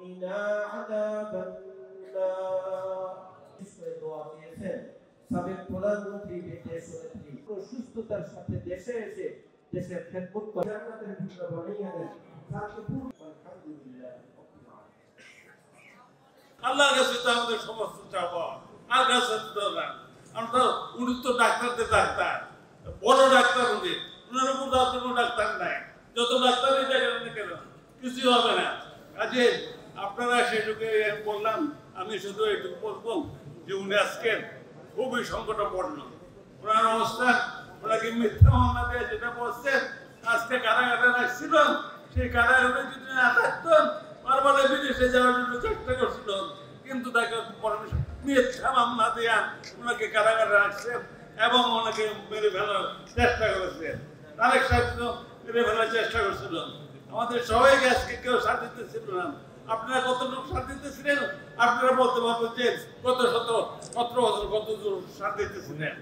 وقنا عذاب النار দোয়া দিয়েছেন সাবেক প্রধানমন্ত্রী দেশনেত্রী সুস্থতার সাথে দেশে এসে দেশের খেদমত করে জান্নাতের ভিতরে বানিয়ে দেন তাকে পুরো আলহামদুলিল্লাহ আল্লাহর কাছে তো আমাদের সমস্ত চাওয়া আর কাছে আমরা উনি তো ডাক্তারদের ডাক্তার বড় ডাক্তার উনি উনার উপর কোনো ডাক্তার নাই যত ডাক্তারই দেখেন না কেন কিছু হবে না কাজে আপনারা সেটুকু বললাম আমি শুধু এটুকু বলবো যে উনি আজকে খুবই সংকটাপন্ন ওনার অবস্থান ওনাকে মিথ্যা মামলা দিয়ে যেটা বলছেন আজকে কারাগারে রাখছিল সেই কারাগারে যদি না থাকতেন বারবার বিদেশে যাওয়ার জন্য চেষ্টা করছিল কিন্তু তাকে মিথ্যা মামলা দিয়ে ওনাকে কারাগারে রাখছেন এবং ওনাকে মেরে ফেলার চেষ্টা করেছেন তারেক সাহেব মেরে ফেলার চেষ্টা করছিল আমাদের সবাইকে আজকে কেউ সাথ দিতেছিল না আপনারা কত লোক সাথ দিতেছিলেন আপনারা বলতে পারবেন যে কত 17 বছর কত সাথ দিতেছিলেন